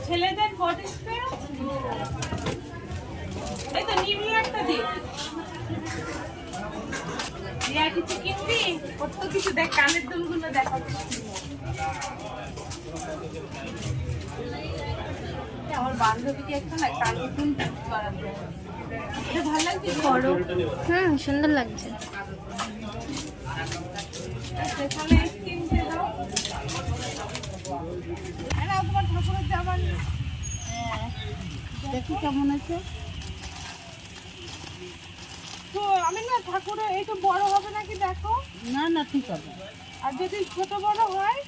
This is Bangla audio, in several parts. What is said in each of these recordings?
ছেলেদের বডি স্প্রে এই তো নিভিয়াটা দি দিয়া কিছু কিনবি কত কিছু দেখ কানের দুলগুলো দেখা আমার বান্ধবীকে একটা না কানের দুল করাবে এটা ভালো লাগছে করো সুন্দর লাগছে সেখানে কিনতে দাও আরে তোমার ঠাকুরের জামা দেখি কেমন আছে তো আমি না ঠাকুরের এইটা বড় হবে নাকি দেখো না ঠিক হবে আর যদি ছোট বড় হয়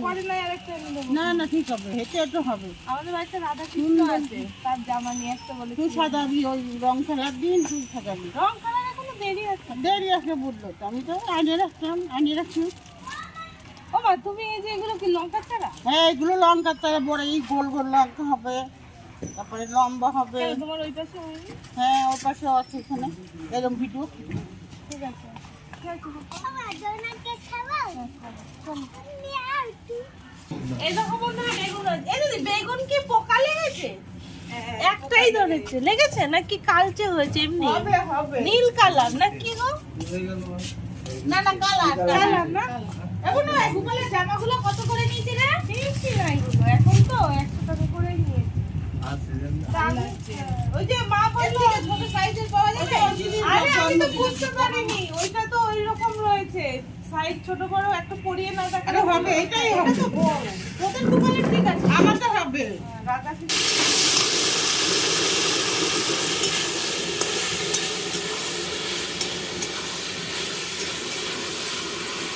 পরে না আরেকটা এনে দেবো না ঠিক হবে এটা হবে আমাদের বাড়িতে রাধা কৃষ্ণ আছে তার জামা নিয়ে আসতে বলে তুই সাজাবি ওই রং খেলার দিন তুই সাজাবি রং কালার এখনো দেরি আছে বললো তো আমি তো আনিয়ে রাখছি ও মা তুমি এই যে এগুলো কি লঙ্কা চারা হ্যাঁ এগুলো লঙ্কার চারা বড় এই গোল গোল লঙ্কা হবে তারপরে লম্বা হবে তোমার ওই পাশে হয়নি হ্যাঁ ওর পাশেও আছে এখানে এরকম ভিডিও ঠিক আছে এই দেখো বন্ধুরা বেগুন এই দিদি বেগুন কি পোকা লেগেছে একটাই ধরেছে লেগেছে নাকি কালচে হয়েছে এমনি নীল কালার না কি গো না কালার না এখন না গোপালের জামাগুলো কত করে নিয়েছে রে নিয়েছি না এগুলো এখন তো 100 টাকা করে নিয়েছে ওই যে মা বললো ছোট সাইজের পাওয়া যাবে আরে আমি তো বুঝতে পারিনি ওইটা তো ওই রকম রয়েছে সাইজ ছোট বড় একটা পরিয়ে না থাকে আরে হবে এটাই হবে তো বড় তোদের গোপালের ঠিক আছে আমারটা হবে রাধা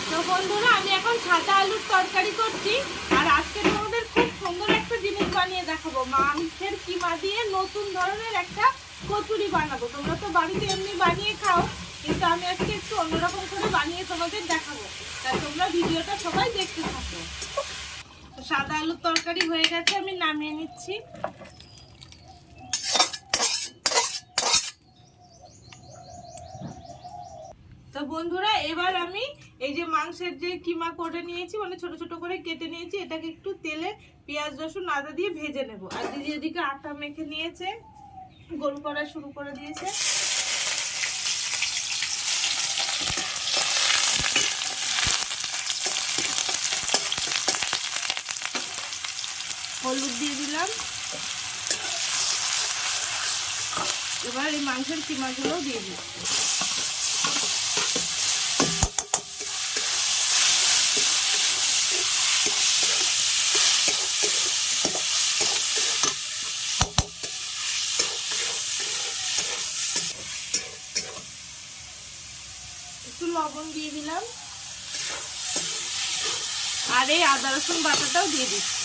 তো বন্ধুরা আমি এখন সাদা আলুর তরকারি করছি আর আজকে তোমাদের খুব সুন্দর একটা জিনিস বানিয়ে দেখাবো মাংসের কিমা দিয়ে নতুন ধরনের একটা কচুরি বানাবো তোমরা তো বাড়িতে এমনি বানিয়ে খাও কিন্তু আমি আজকে একটু অন্যরকম করে বানিয়ে তোমাদের দেখাবো তাই তোমরা ভিডিওটা সবাই দেখতে থাকো সাদা আলুর তরকারি হয়ে গেছে আমি নামিয়ে নিচ্ছি তো বন্ধুরা এবার আমি এই যে মাংসের যে কিমা করে নিয়েছি মানে ছোট ছোট করে কেটে নিয়েছি এটাকে একটু তেলে পেঁয়াজ রসুন আদা দিয়ে ভেজে নেব আর দিদি এদিকে আটা মেখে নিয়েছে গোল করা শুরু করে দিয়েছে হলুদ দিয়ে দিলাম এবার এই মাংসের কিমাগুলো দিয়ে দিচ্ছি একটু লবণ দিয়ে দিলাম আর এই আদা রসুন বাটাটাও দিয়ে দিচ্ছি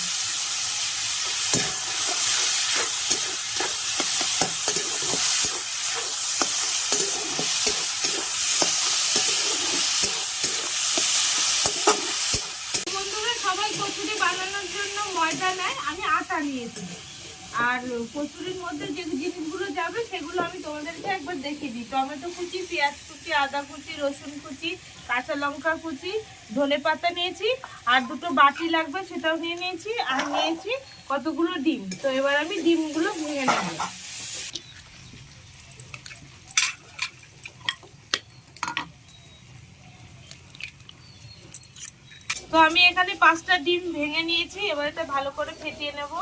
বন্ধুরা সবাই কচুরি বানানোর জন্য ময়দা নেয় আমি আটা নিয়েছি আর কচুরির মধ্যে যে জিনিসগুলো যাবে সেগুলো আমি তোমাদেরকে একবার দেখিয়ে দিই টমেটো কুচি পেঁয়াজ কুচি আদা কুচি রসুন কুচি কাঁচা লঙ্কা কুচি ধনেপাতা নিয়েছি আর দুটো বাটি লাগবে সেটাও নিয়ে নিয়েছি আর নিয়েছি কতগুলো ডিম তো এবার আমি ডিমগুলো ভেঙে নেব তো আমি এখানে 5টা ডিম ভেঙে নিয়েছি এবার এটা ভালো করে ফেটিয়ে নেব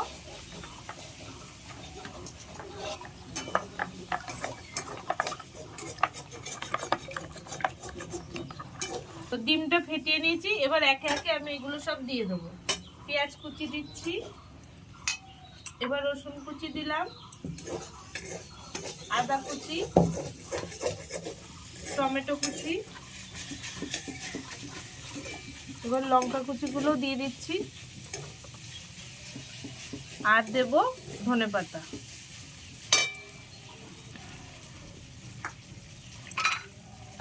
তো ডিমটা ফেটিয়ে নিয়েছি এবার একে একে আমি এগুলো সব দিয়ে দেবো পেঁয়াজ কুচি দিচ্ছি এবার রসুন কুচি দিলাম আদা কুচি টমেটো কুচি এবার লঙ্কা কুচিগুলো দিয়ে দিচ্ছি আর দেব ধনেপাতা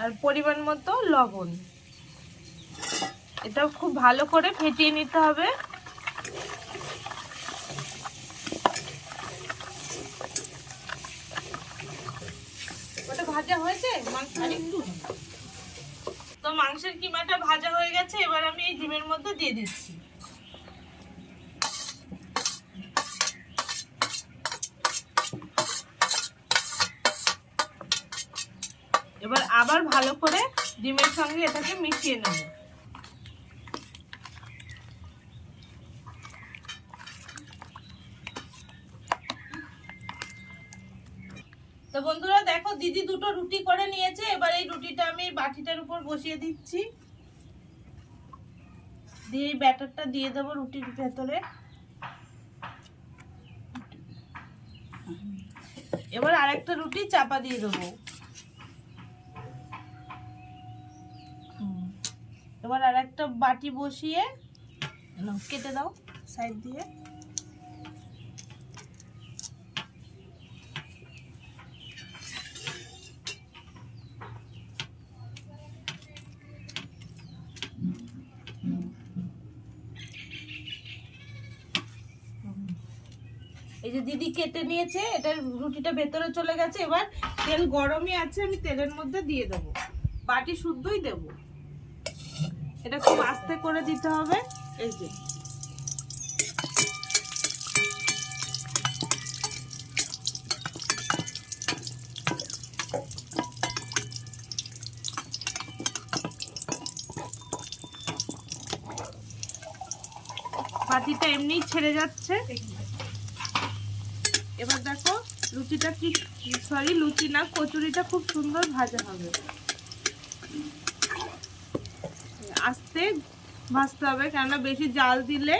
আর পরিমাণ মতো লবণ এটা খুব ভালো করে ফেটিয়ে নিতে হবে ভাজা হয়েছে মাংস একটু। তো মাংসের কিমাটা ভাজা হয়ে গেছে, এবার আমি এই ডিমের মধ্যে দিয়ে দিচ্ছি। এবার আবার ভালো করে ডিমের সঙ্গে এটাকে মিশিয়ে নেব। তো বন্ধুরা দেখো, দিদি দুটো রুটি করে নিয়েছে। এবার এই রুটিটা আমি বাটিটার উপর বসিয়ে দিচ্ছি, দিয়ে এই ব্যাটারটা দিয়ে দেবো রুটির ভেতরে। এবার আরেকটা রুটি চাপা দিয়ে দেবো। এবার আরেকটা বাটি বসিয়ে কেটে দাও সাইড দিয়ে। এই যে দিদি কেটে নিয়েছে, এটা রুটিটা ভেতরে চলে গেছে। এবার তেল গরমই আছে, আমি তেলের মধ্যে দিয়ে দেবো, বাটি শুদ্ধই দেব। এটা খুব আস্তে করে দিতে হবে। এই যে বাটিটা এমনিই ছেড়ে যাচ্ছে। এবার দেখো লুচিটা কি, সরি লুচি না, কচুরিটা খুব সুন্দর ভাজা হবে। আস্তে ভাজতে হবে, কেননা বেশি জাল দিলে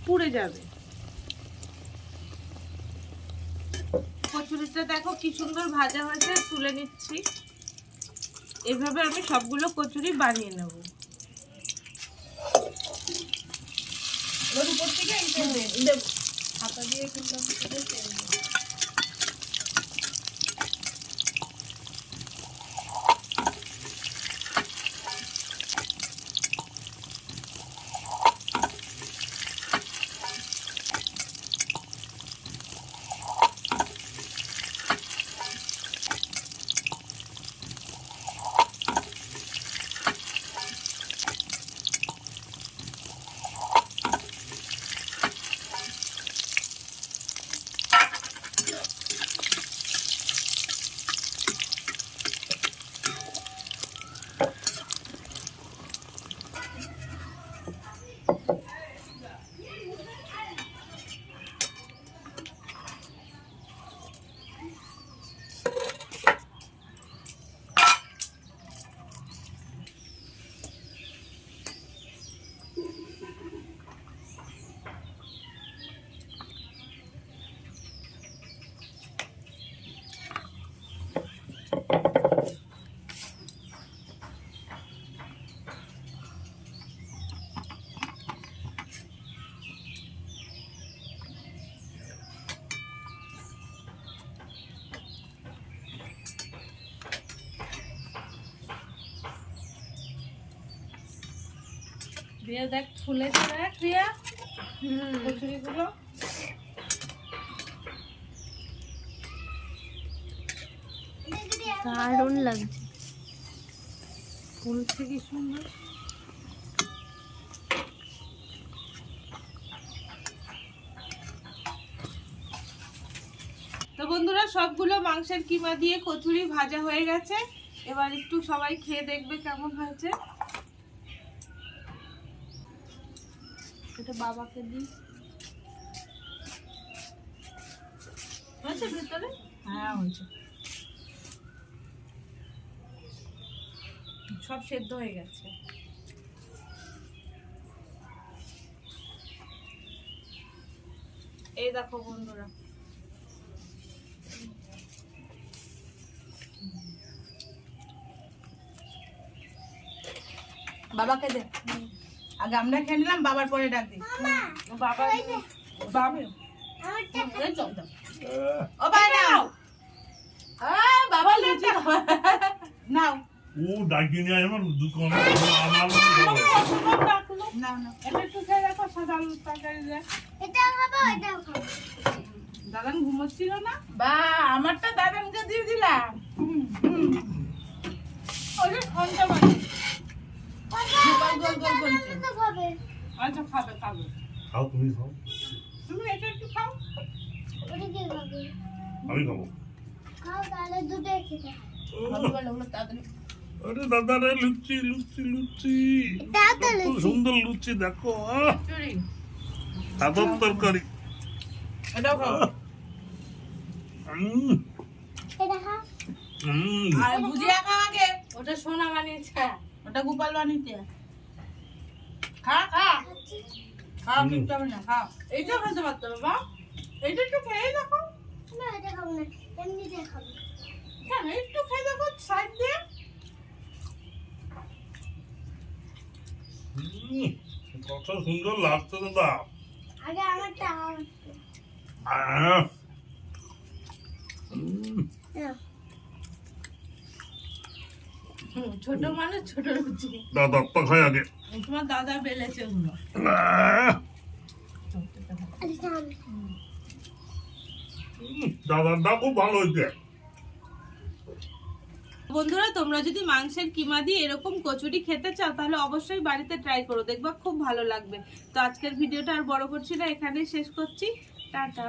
পুড়ে যাবে। কচুরিটা দেখো কি সুন্দর ভাজা হয়েছে, তুলে নিচ্ছি। এভাবে আমি সবগুলো কচুরি বানিয়ে নেব। উপর থেকে দেবো হাতা দিয়ে কিন্তু রিয়া দেখ ফুলেছে, দেখ রিয়া কচুরিগুলো। দারুণ লাগছে, ফুলছে কি সুন্দর। তো বন্ধুরা সবগুলো মাংসের কিমা দিয়ে কচুরি ভাজা হয়ে গেছে। এবার একটু সবাই খেয়ে দেখবে কেমন হয়েছে। এটা বাবাকে দিই। হয়েছে ভেতরে? হ্যাঁ হয়েছে, সব সেদ্ধ হয়ে গেছে। এই দেখো বন্ধুরা, বাবাকে দে আগে, আমরা খেয়ে নিলাম, বাবার পরে ডাক দিই। বাবা বাবা ও ভাই নাও, বাবা লুচি নাও ও ডাকি নিয়ে আমার দোকান আমার নাও নাও। এটা একটু খেয়ে দেখো, সাদা আলুর তরকারি দিয়ে। এটাও খাবো, এটাও খাবো। দাদান ঘুমোচ্ছিল না? বা আমারটা দাদাকে দিয়ে দিলাম। ওটা ঠান্ডা মানে গোল গোল গোল করছে। আচ্ছা খাবে খাবে খাও তুমি খাও তুমি এটা একটু খাও আমি খাবো ভালো ভালো ওগুলো তাড়াতাড়ি। আরে দাদা রে লুচি লুচি লুচি কত সুন্দর লুচি দেখো চুরি সাদা তরকারি এটাও খাও। উম, উম, আর ভুজিয়া খাও আগে। ওটা সোনা বানিয়েছে ওটা গোপাল বানিয়েছে। খা খা খাও, কিচ্ছু হবে না, খাও। এইটা খেতে পারতো বাবা এইটা একটু খেয়ে দেখো কেন একটু খেয়ে দেখো সাইড দিয়ে উম, কত সুন্দর লাগছে দাদা আহ, উম, ছোট মানুষ ছোট লুচি দাদা তো খাই আগে তোমার দাদা বেলেছে ওগুলো আহ, দাদারটা খুব ভালো হয়েছে বন্ধুরা তোমরা যদি মাংসের কিমা দিয়ে এরকম কচুরি খেতে চাও তাহলে অবশ্যই বাড়িতে ট্রাই করো দেখবা খুব ভালো লাগবে তো আজকের ভিডিওটা আর বড় করছি না এখানেই শেষ করছি টাটা